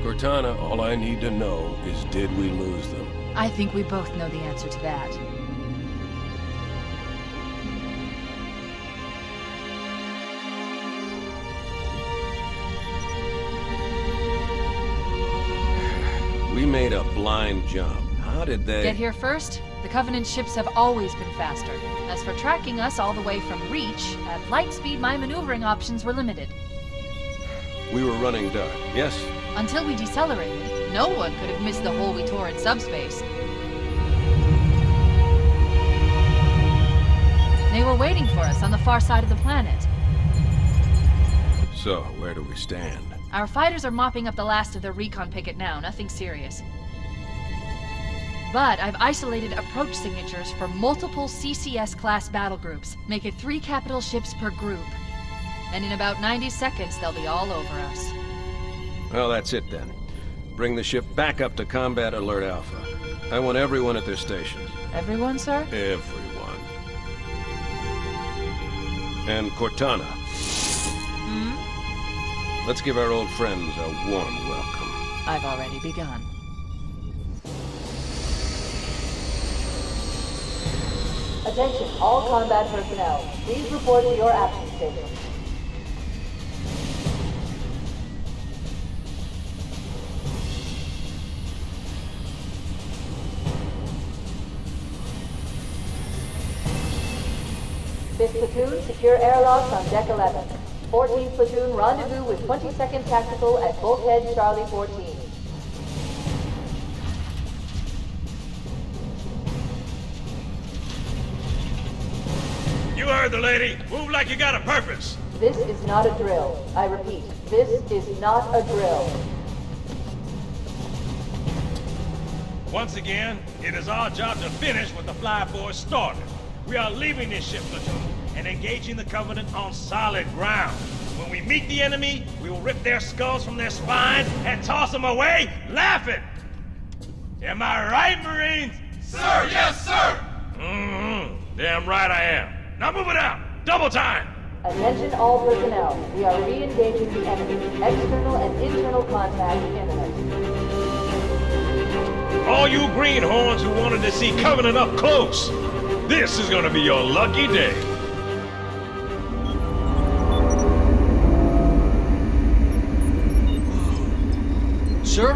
Cortana, all I need to know is did we lose them? I think we both know the answer to that. We made a blind jump. How did they... Get here first? The Covenant ships have always been faster. As for tracking us all the way from Reach, at light speed my maneuvering options were limited. We were running dark, yes? Until we decelerated, no one could have missed the hole we tore in subspace. They were waiting for us on the far side of the planet. So, where do we stand? Our fighters are mopping up the last of their recon picket now, nothing serious. But I've isolated approach signatures for multiple CCS-class battle groups. Make it 3 capital ships per group. And in about 90 seconds, they'll be all over us. Well, that's it then. Bring the ship back up to Combat Alert Alpha. I want everyone at their stations. Everyone, sir? Everyone. And Cortana. Let's give our old friends a warm welcome. I've already begun. Attention, all combat personnel. Please report to your action station. Fifth platoon, secure airlocks on deck 11. 14th platoon, rendezvous with 22nd Tactical at Bulkhead Charlie 14. You heard the lady. Move like you got a purpose. This is not a drill. I repeat, this is not a drill. Once again, it is our job to finish what the flyboys started. We are leaving this ship platoon and engaging the Covenant on solid ground. When we meet the enemy, we will rip their skulls from their spines and toss them away, laughing. Am I right, Marines? Sir, yes, sir! Damn right I am. Now move it out! Double time! Attention all personnel. We are re-engaging the enemy. External and internal contact imminent. All you greenhorns who wanted to see Covenant up close, this is gonna be your lucky day. Sir?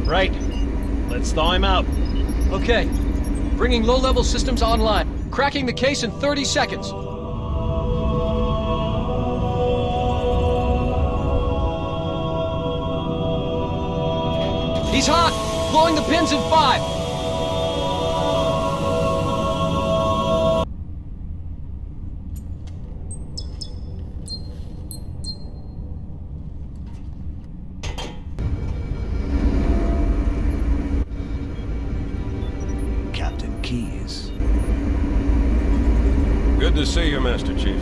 Right. Let's thaw him out. Okay. Bringing low-level systems online. Cracking the case in 30 seconds. He's hot! Blowing the pins in 5! Good to see you, Master Chief.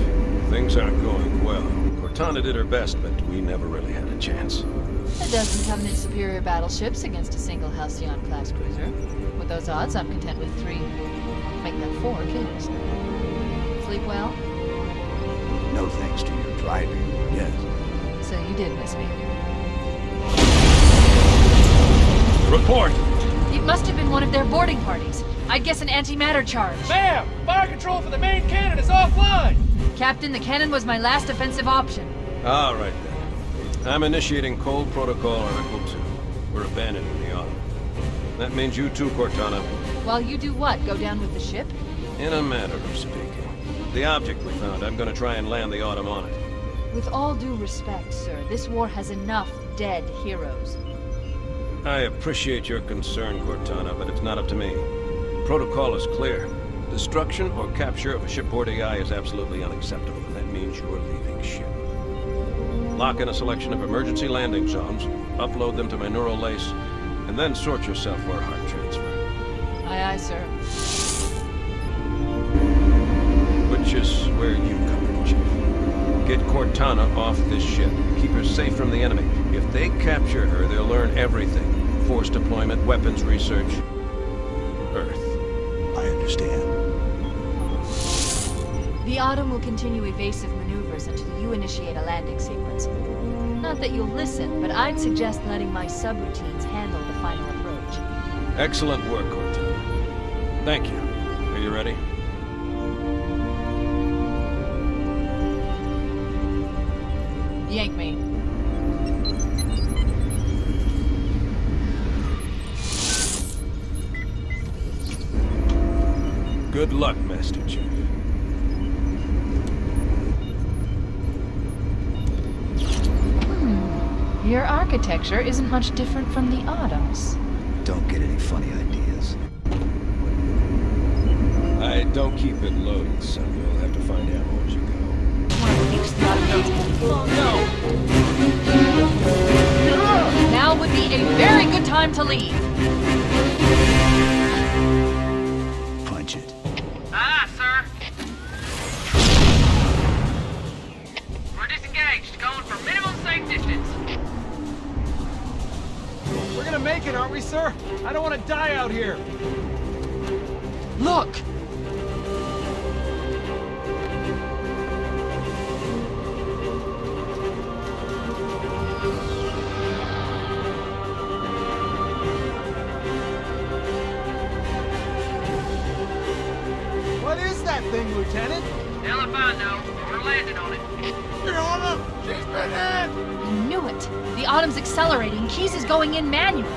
Things aren't going well. Cortana did her best, but we never really had a chance. A dozen Covenant superior battleships against a single Halcyon-class cruiser. With those odds, I'm content with 3. Make that 4 kills. Sleep well? No thanks to your driving, yes. So you did miss me. Report! It must have been one of their boarding parties. I'd guess an antimatter charge. Ma'am! Fire control for the main cannon is offline! Captain, the cannon was my last offensive option. All right, then. I'm initiating Cold Protocol Article 2. We're abandoning the Autumn. That means you too, Cortana. While you do what? Go down with the ship? In a manner of speaking. The object we found, I'm gonna try and land the Autumn on it. With all due respect, sir, this war has enough dead heroes. I appreciate your concern, Cortana, but it's not up to me. Protocol is clear. Destruction or capture of a shipboard AI is absolutely unacceptable, and that means you're leaving ship. Lock in a selection of emergency landing zones, upload them to my neural lace, and then sort yourself for a heart transfer. Aye, aye, sir. Which is where you come in, Chief. Get Cortana off this ship. Keep her safe from the enemy. If they capture her, they'll learn everything. Force deployment, weapons research. Earth. I understand. The Autumn will continue evasive maneuvers until you initiate a landing sequence. Not that you'll listen, but I'd suggest letting my subroutines handle the final approach. Excellent work, Cortana. Thank you. Are you ready? Yank me. Good luck, Master Chief. Your architecture isn't much different from the TODAS. Don't get any funny ideas. I don't keep it loaded, so you'll have to find ammo as you go. Now would be a very good time to leave. Punch it. Aye, sir. We're disengaged, going for minimum safe distance. We're gonna make it, aren't we, sir? I don't want to die out here. Look! What is that thing, Lieutenant? Hell if I know. We're landing on it. Get on him! She's been hit! I knew it. The Autumn's accelerating. Keys is going in manual.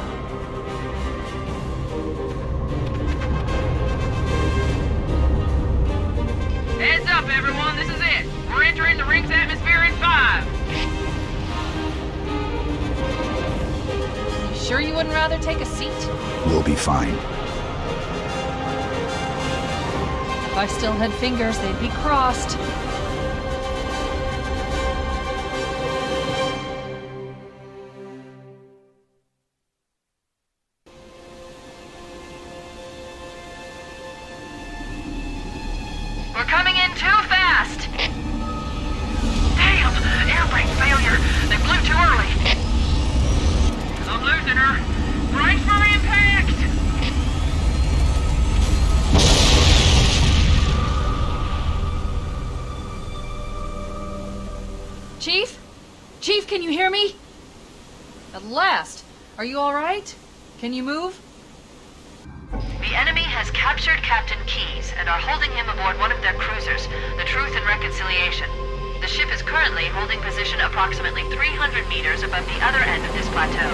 Heads up, everyone. This is it. We're entering the ring's atmosphere in 5. You sure you wouldn't rather take a seat? We'll be fine. If I still had fingers, they'd be crossed. We're coming in too fast. Damn! Air brake failure. They blew too early. I'm losing her. Brace for impact! Chief? Chief, can you hear me? At last. Are you all right? Can you move? The enemy has captured Captain Keyes and are holding him aboard one of their cruisers, the Truth and Reconciliation. The ship is currently holding position approximately 300 meters above the other end of this plateau.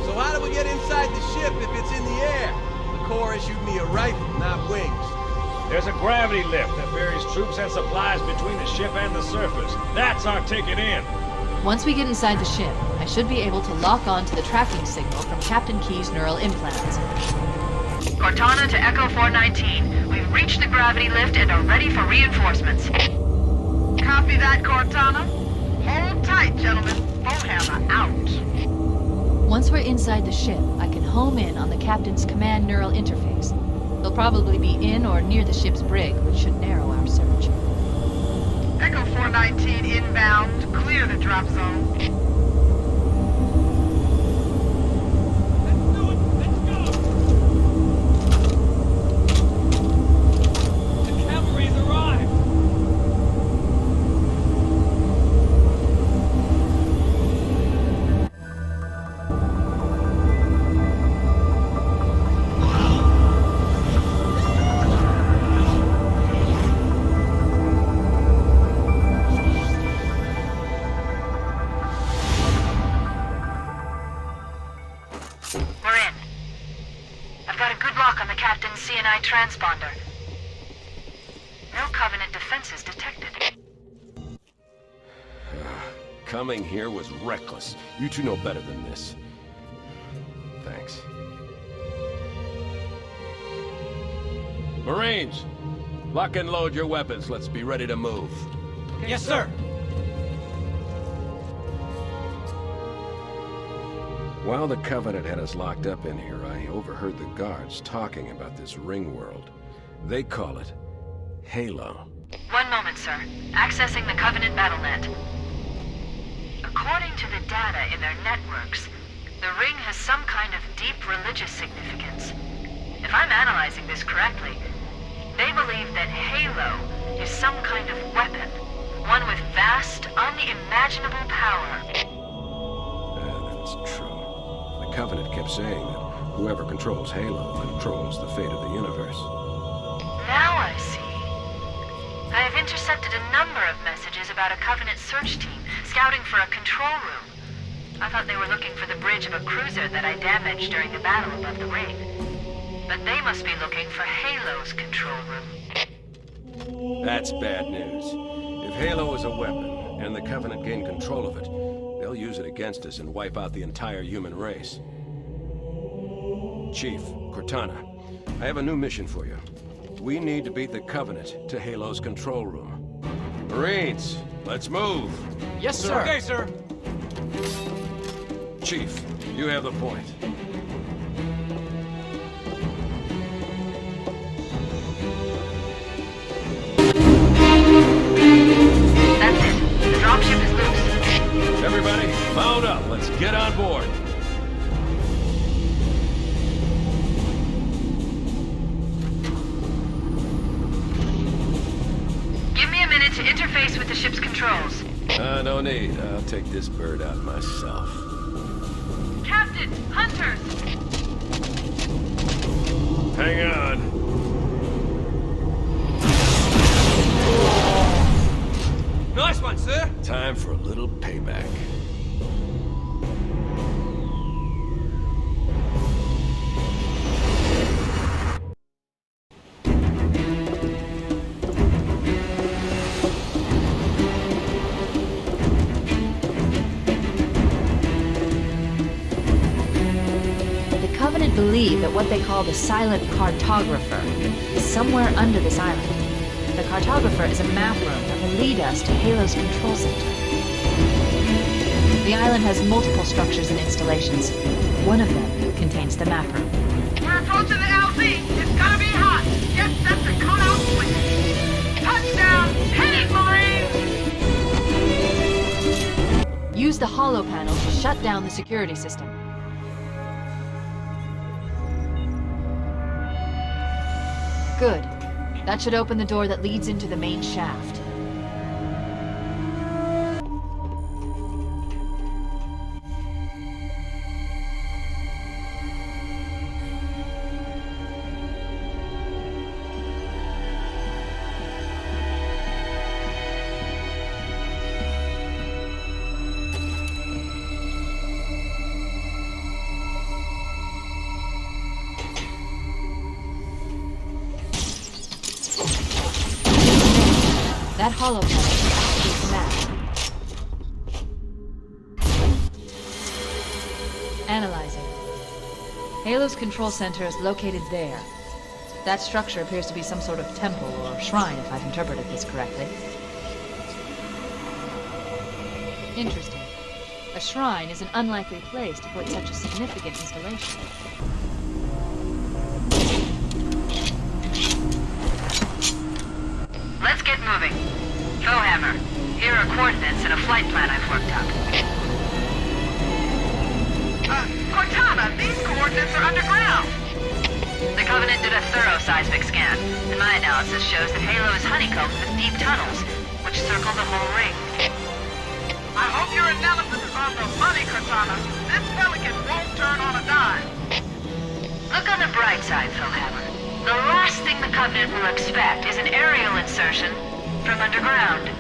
So how do we get inside the ship if it's in the air? The Corps issued me a rifle, not wings. There's a gravity lift that ferries troops and supplies between the ship and the surface. That's our ticket in. Once we get inside the ship, I should be able to lock on to the tracking signal from Captain Keyes' neural implants. Cortana to Echo 419. We've reached the gravity lift and are ready for reinforcements. Copy that, Cortana. Hold tight, gentlemen. Bowhammer out. Once we're inside the ship, I can home in on the captain's command neural interface. They'll probably be in or near the ship's brig, which should narrow our search. Echo 419 inbound. Clear the drop zone. Transponder. No Covenant defenses detected. Coming here was reckless. You two know better than this. Thanks. Marines, lock and load your weapons. Let's be ready to move. Yes, sir. While the Covenant had us locked up in here, I overheard the guards talking about this ring world. They call it Halo. One moment, sir. Accessing the Covenant BattleNet. According to the data in their networks, the ring has some kind of deep religious significance. If I'm analyzing this correctly, they believe that Halo is some kind of weapon, One with vast, unimaginable power. That's true. The Covenant kept saying that whoever controls Halo controls the fate of the universe. Now I see. I have intercepted a number of messages about a Covenant search team scouting for a control room. I thought they were looking for the bridge of a cruiser that I damaged during the battle above the ring. But they must be looking for Halo's control room. That's bad news. If Halo is a weapon, and the Covenant gain control of it, they'll use it against us and wipe out the entire human race. Chief, Cortana, I have a new mission for you. We need to beat the Covenant to Halo's control room. Marines, let's move! Yes, sir! Okay, sir. Chief, you have the point. That's it. The dropship is loose. Everybody, mount up. Let's get on board. Give me a minute to interface with the ship's controls. No need. I'll take this bird out myself. Captain, hunters! Hang on. Nice one, sir. Time for a little payback. Believe that what they call the silent cartographer is somewhere under this island. The cartographer is a map room that will lead us to Halo's control center. The island has multiple structures and installations. One of them contains the map room. We're approaching the LZ. It's gonna be hot. Get set to cut out switch. Touchdown! Hit it, Marines! Use the holo panel to shut down the security system. Good. That should open the door that leads into the main shaft. That holo panel is the map. Analyzing. Halo's control center is located there. That structure appears to be some sort of temple or shrine, if I've interpreted this correctly. Interesting. A shrine is an unlikely place to put such a significant installation. Let's get moving. Hammer, here are coordinates and a flight plan I've worked up. Cortana, these coordinates are underground. The Covenant did a thorough seismic scan, and my analysis shows that Halo is honeycombed with deep tunnels, which circle the whole ring. I hope your analysis is on the money, Cortana. This pelican won't turn on a dime. Look on the bright side, Hammer. The last thing the Covenant will expect is an aerial insertion from underground.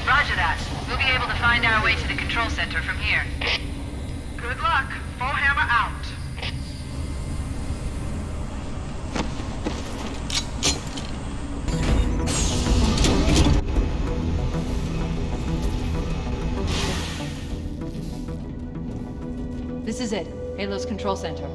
Roger that. We'll be able to find our way to the control center from here. Good luck. Hammer out. This is it. Halo's control center.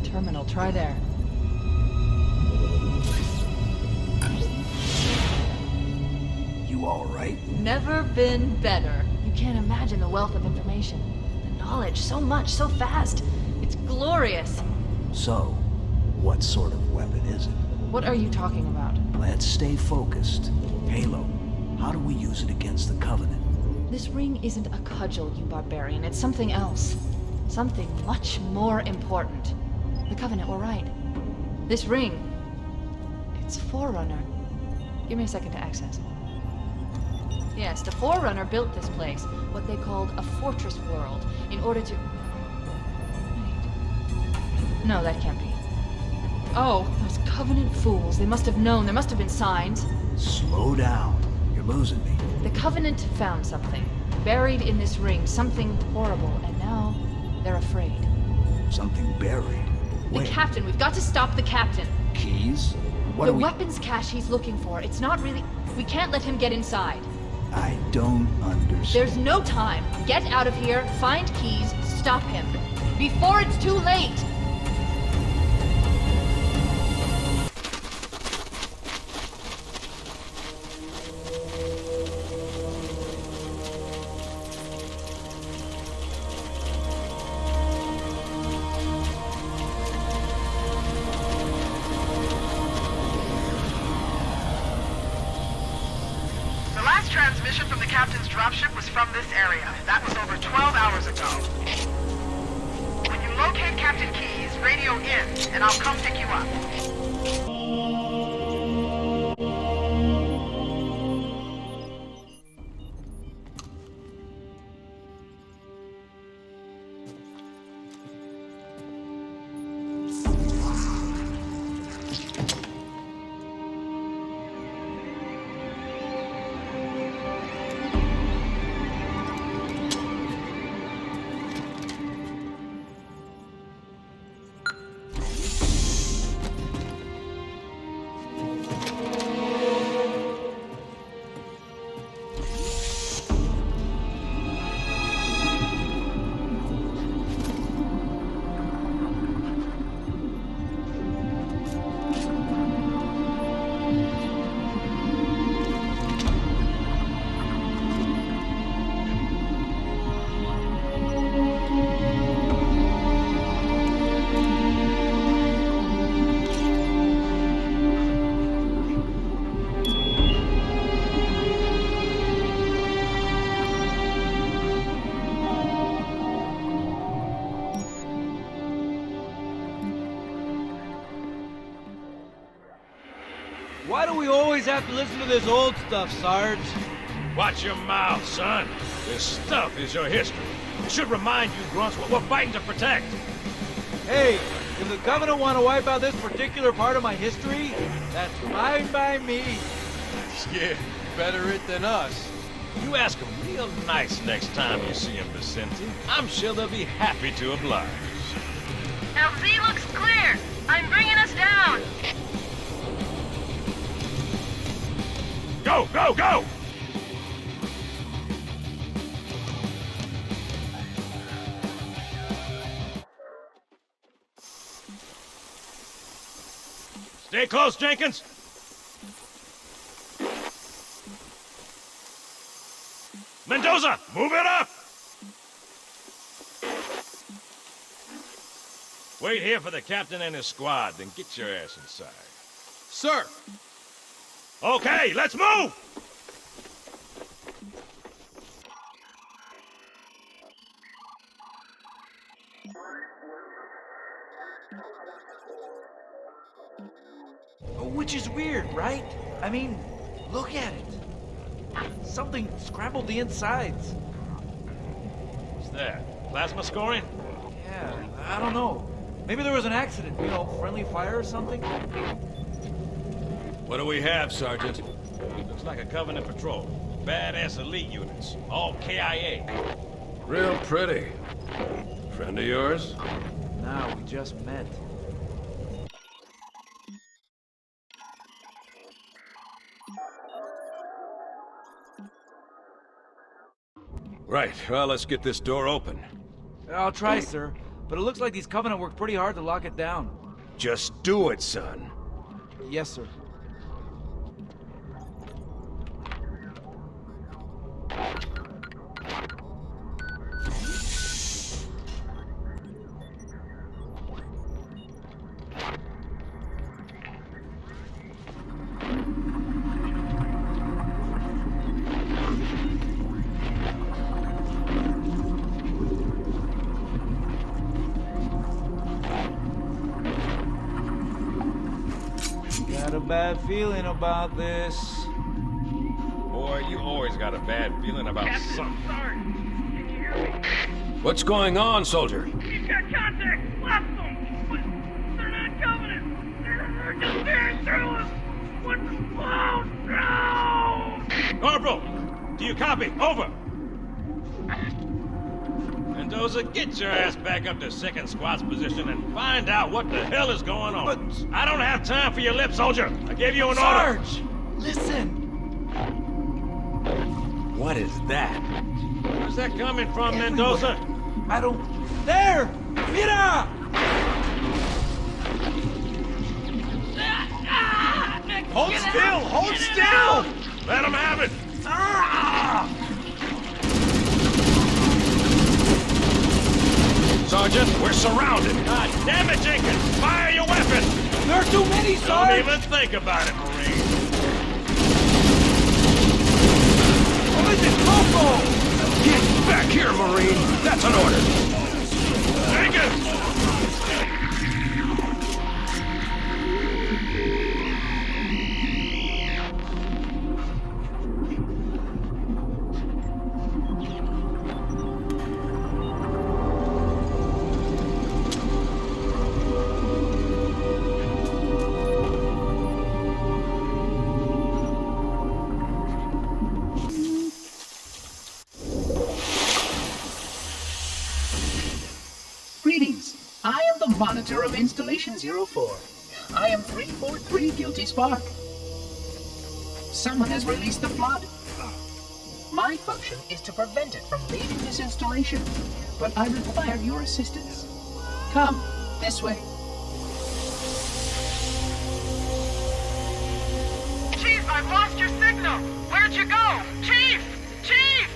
Terminal, try there. You all right? Never been better. You can't imagine the wealth of information. The knowledge, so much, so fast. It's glorious. So, what sort of weapon is it? What are you talking about? Let's stay focused. Halo, how do we use it against the Covenant? This ring isn't a cudgel, you barbarian. It's something else. Something much more important. The Covenant were right. This ring, it's Forerunner. Give me a second to access. Yes, the Forerunner built this place, what they called a fortress world, in order to... Wait. No, that can't be. Oh, those Covenant fools. They must have known. There must have been signs. Slow down. You're losing me. The Covenant found something, buried in this ring, something horrible, and now they're afraid. Something buried? The captain. We've got to stop the captain. Keys? The weapons cache he's looking for. It's not really... We can't let him get inside. I don't understand. There's no time. Get out of here, find keys, stop him. Before it's too late! Transmission from the captain's dropship was from this area. That was over 12 hours ago. When you locate Captain Keyes, radio in, and I'll come pick you up. Why do we always have to listen to this old stuff, Sarge? Watch your mouth, son. This stuff is your history. It should remind you, grunts, what we're fighting to protect. Hey, if the Covenant want to wipe out this particular part of my history, that's fine by me. Yeah, better it than us. You ask them real nice next time you see them, Vicente. I'm sure they'll be happy to oblige. LZ looks clear. I'm bringing us down. Go, go, go! Stay close, Jenkins. Mendoza, move it up! Wait here for the captain and his squad, then get your ass inside. Sir! Okay, let's move! Which is weird, right? I mean, look at it. Something scrambled the insides. that? Plasma scoring? Yeah, I don't know. Maybe there was an accident, you know, friendly fire or something? What do we have, Sergeant? Looks like a Covenant patrol. Badass elite units. All KIA. Real pretty. Friend of yours? Nah, we just met. Right, well, let's get this door open. I'll try, sir. But it looks like these Covenant worked pretty hard to lock it down. Just do it, son. Yes, sir. Got a bad feeling about this. Boy, you always got a bad feeling about something. Sorry. Can you hear me? What's going on, soldier? He's got contact. Lost them. But they're not Covenant. They're just tearing through us. What? Oh, no! Corporal, do you copy? Over! Mendoza, get your ass back up to second squad's position and find out what the hell is going on. But I don't have time for your lip, soldier. I gave you an order. Sarge! Listen! What is that? Where's that coming from, Mendoza? I don't... There! Mira! Hold still! Hold still! Let him have it! Sergeant, we're surrounded. God damn it, Jenkins! Fire your weapon! There are too many, Don't Sarge! even think about it, Marine. What is it, Coco? Get back here, Marine! That's an order! Jenkins! Greetings. I am the monitor of Installation 04. I am 343 Guilty Spark. Someone has released the flood. My function is to prevent it from leaving this installation, but I require your assistance. Come, this way. Chief, I've lost your signal! Where'd you go? Chief! Chief!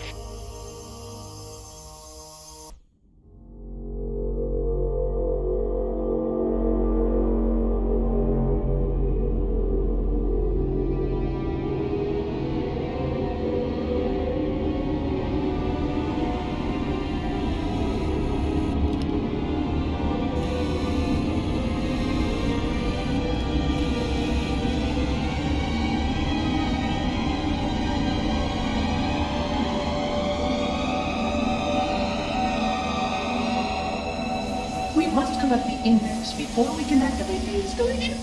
We must collect the index before we can activate the installation.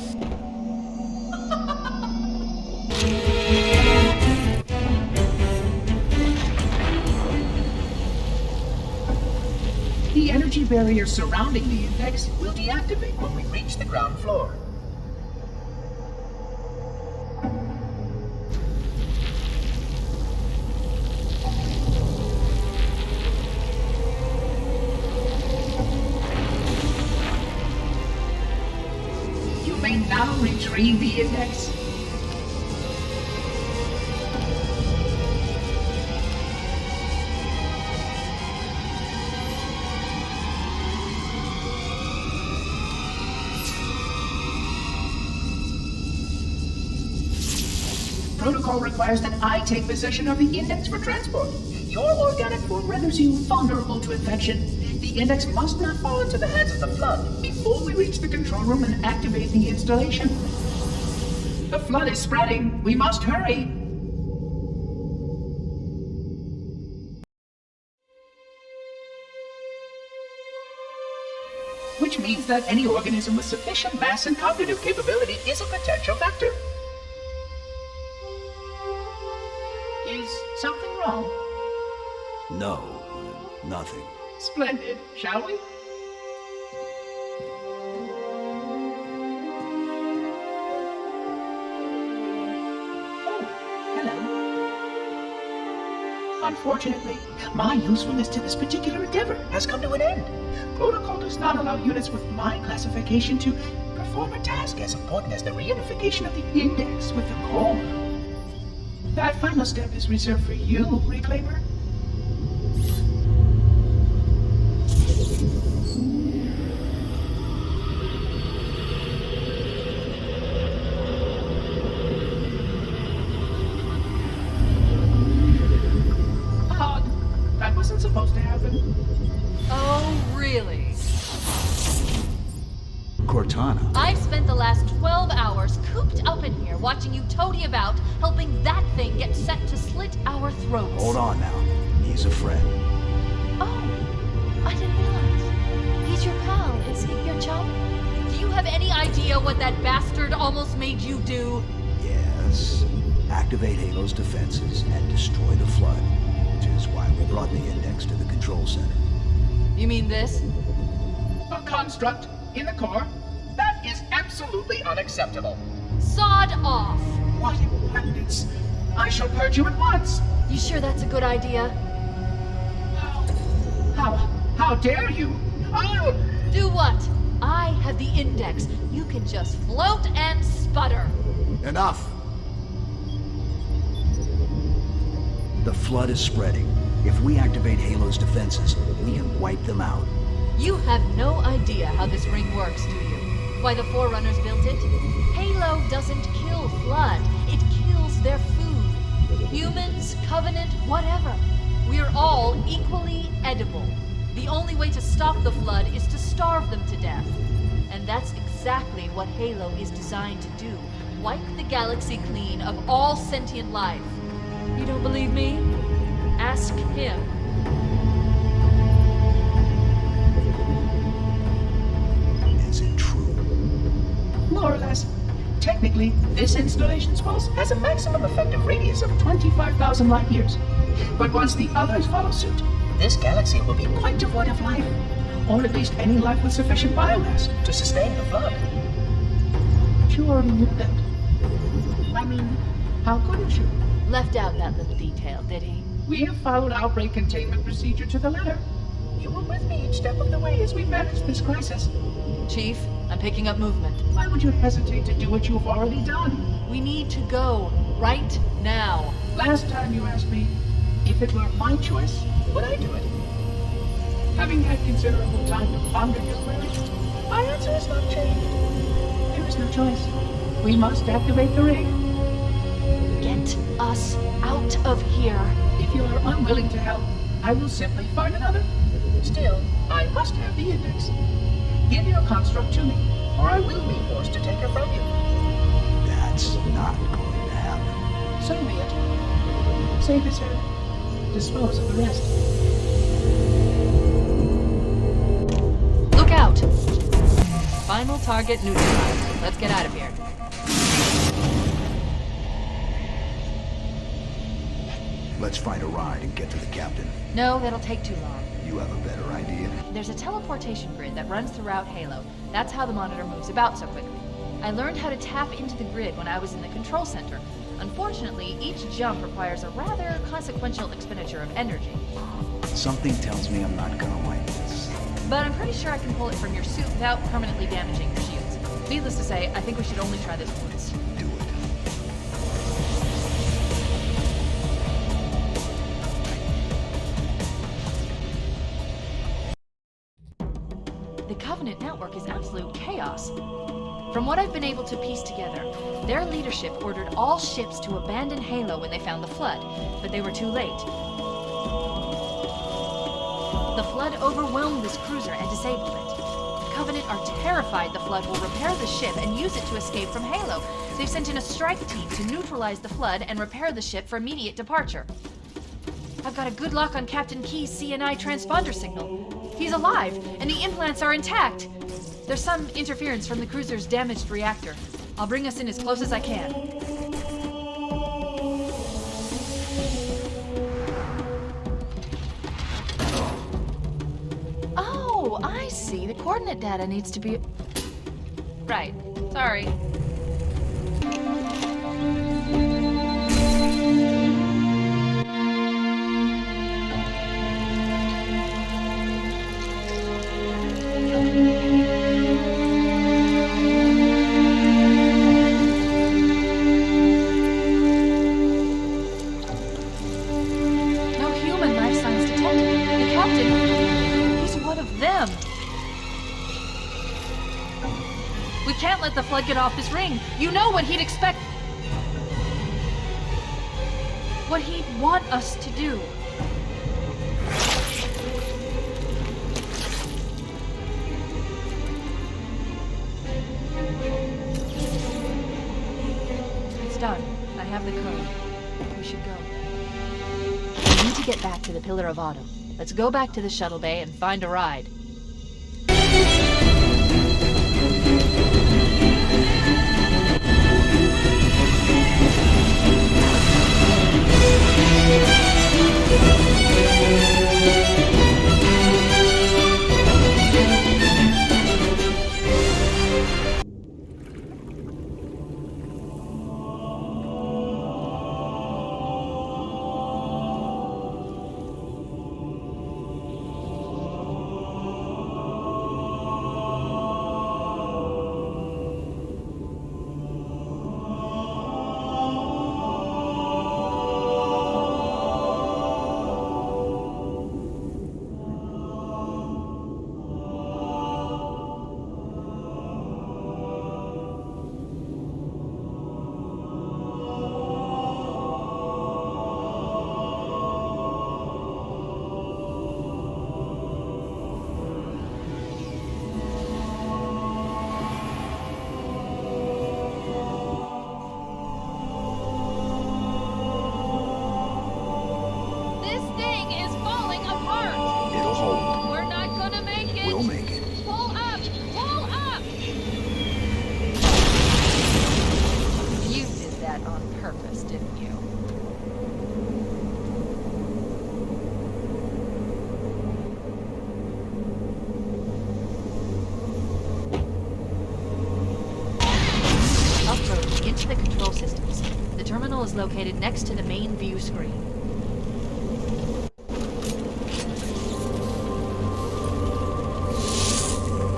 The energy barrier surrounding the index will deactivate when we reach the ground floor. You may now retrieve the index. Protocol requires that I take possession of the index for transport. Your organic form renders you vulnerable to infection. The index must not fall into the hands of the flood before we reach the control room and activate the installation. The flood is spreading. We must hurry. which means that any organism with sufficient mass and cognitive capability is a potential vector. Is something wrong? No, nothing. Splendid, shall we? Unfortunately, my usefulness to this particular endeavor has come to an end. Protocol does not allow units with my classification to perform a task as important as the reunification of the index with the core. That final step is reserved for you, Reclaimer. That wasn't supposed to happen. Oh, really? Cortana. I've spent the last 12 hours cooped up in here watching you toady about, helping that thing get set to slit our throats. Hold on now. He's a friend. Oh, I didn't realize. He's your pal, is he? Your chum? Do you have any idea what that bastard almost made you do? Yes. Activate Halo's defenses and destroy the Flood, which is why we brought the index to the control center. You mean this? A construct in the core? That is absolutely unacceptable. Sod off! What impertinence! I shall purge you at once! You sure that's a good idea? How dare you? I'll... Do what? I have the index. You can just float and sputter. Enough! The Flood is spreading. If we activate Halo's defenses, we can wipe them out. You have no idea how this ring works, do you? Why the Forerunners built it? Halo doesn't kill Flood. It kills their food. Humans, Covenant, whatever. We're all equally edible. The only way to stop the Flood is to starve them to death. And that's exactly what Halo is designed to do. Wipe the galaxy clean of all sentient life. You don't believe me? Ask him. Is it true? More or less. Technically, this installation's pulse has a maximum effective radius of 25,000 light years. But once the others follow suit, this galaxy will be quite devoid of life. Or at least any life with sufficient biomass to sustain the Flood. But you already knew that. I mean, how couldn't you? Left out that little detail, did he? We have followed outbreak containment procedure to the letter. You were with me each step of the way as we managed this crisis. Chief, I'm picking up movement. Why would you hesitate to do what you've already done? We need to go right now. Last time you asked me, if it were my choice, would I do it? Having had considerable time to ponder your query, my answer has not changed. There is no choice. We must activate the ring. Get us out of here. If you are unwilling to help, I will simply find another. Still, I must have the index. Give your construct to me, or I will be forced to take her from you. That's not going to happen. So be it. Save his head. Dispose of the rest. Look out! Final target neutralized. Let's get out of here. Let's find a ride and get to the captain. No, that'll take too long. You have a better idea? There's a teleportation grid that runs throughout Halo. That's how the monitor moves about so quickly. I learned how to tap into the grid when I was in the control center. Unfortunately, each jump requires a rather consequential expenditure of energy. Something tells me I'm not gonna like this. But I'm pretty sure I can pull it from your suit without permanently damaging your shields. Needless to say, I think we should only try this once. Do it. The Covenant network is absolute chaos. From what I've been able to piece together, their leadership ordered all ships to abandon Halo when they found the Flood, but they were too late. The Flood overwhelmed this cruiser and disabled it. The Covenant are terrified the Flood will repair the ship and use it to escape from Halo. They've sent in a strike team to neutralize the Flood and repair the ship for immediate departure. I've got a good lock on Captain Key's CNI transponder signal. He's alive, and the implants are intact. There's some interference from the cruiser's damaged reactor. I'll bring us in as close as I can. Oh, I see. The coordinate data needs to be... Right. Sorry. Can't let the flood get off this ring. You know what he'd expect. What he'd want us to do. It's done. I have the code. We should go. We need to get back to the Pillar of Auto. Let's go back to the shuttle bay and find a ride. The control systems. The terminal is located next to the main view screen.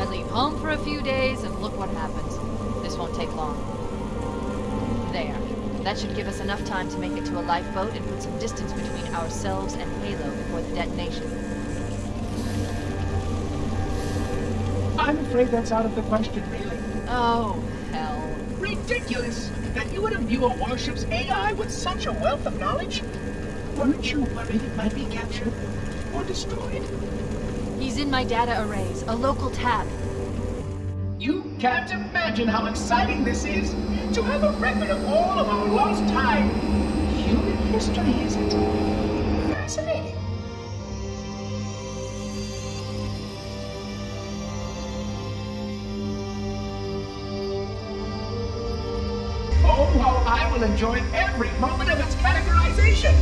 I leave home for a few days and look what happens. This won't take long. There. That should give us enough time to make it to a lifeboat and put some distance between ourselves and Halo before the detonation. I'm afraid that's out of the question, really. Oh, hell. Ridiculous! That you would imbue a warship's AI with such a wealth of knowledge? Weren't you worried it might be captured or destroyed? He's in my data arrays, a local tab. You can't imagine how exciting this is, to have a record of all of our lost time. Human history, is it? Fascinating. Oh, how I will enjoy every moment of its categorization.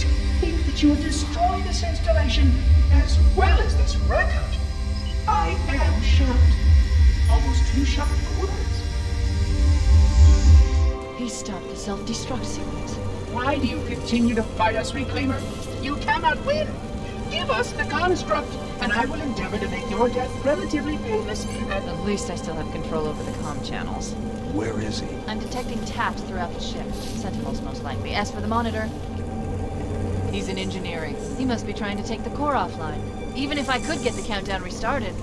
To think that you would destroy this installation as well as this record. I am shocked. Almost too shocked for words. He stopped the self-destruct sequence. Why do you continue to fight us, Reclaimer? You cannot win. Give us the construct, and I will endeavor to make your death relatively painless and... At least I still have control over the comm channels. Where is he? I'm detecting taps throughout the ship. Sentinels, most likely. As for the monitor, he's in engineering. He must be trying to take the core offline. Even if I could get the countdown restarted,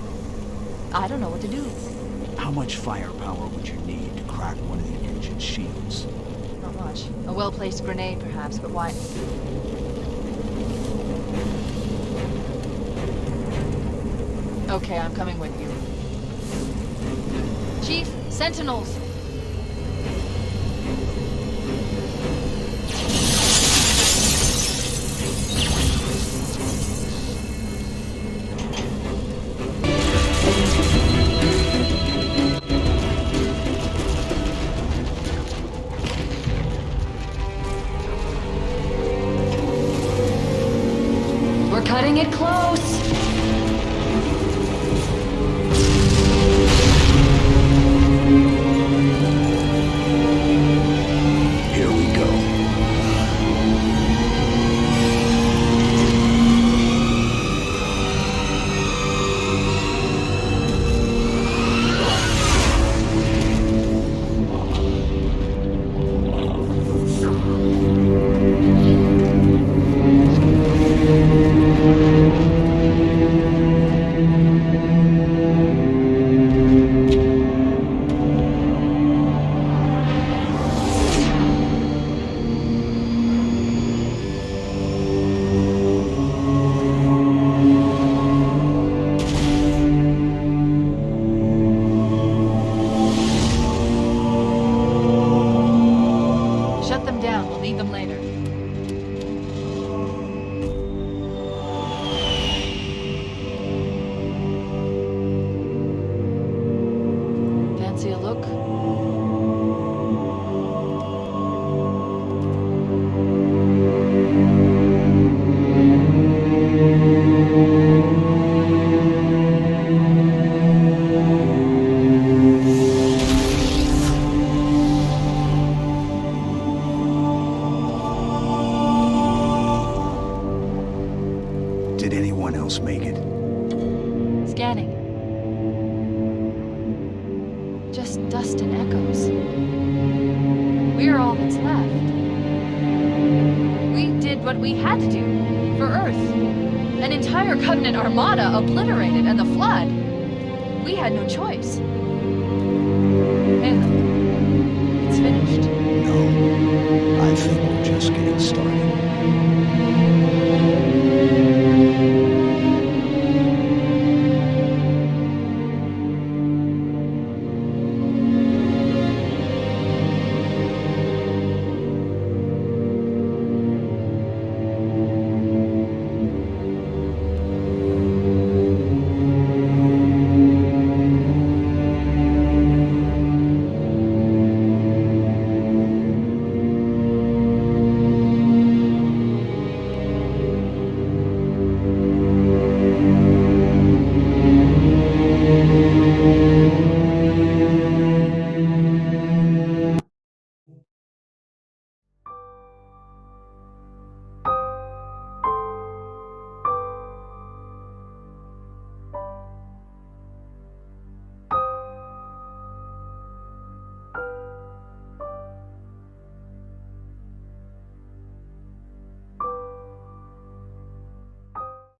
I don't know what to do. How much firepower would you need to crack one of the engine shields? Not much. A well-placed grenade, perhaps, but why? Okay, I'm coming with you. Chief, Sentinels! fancy a look? Did anyone else make it? Scanning. Just dust and echoes. We're all that's left. We did what we had to do for Earth. An entire Covenant armada obliterated and the Flood. We had no choice. Halo, it's finished. No. I think we're just getting started.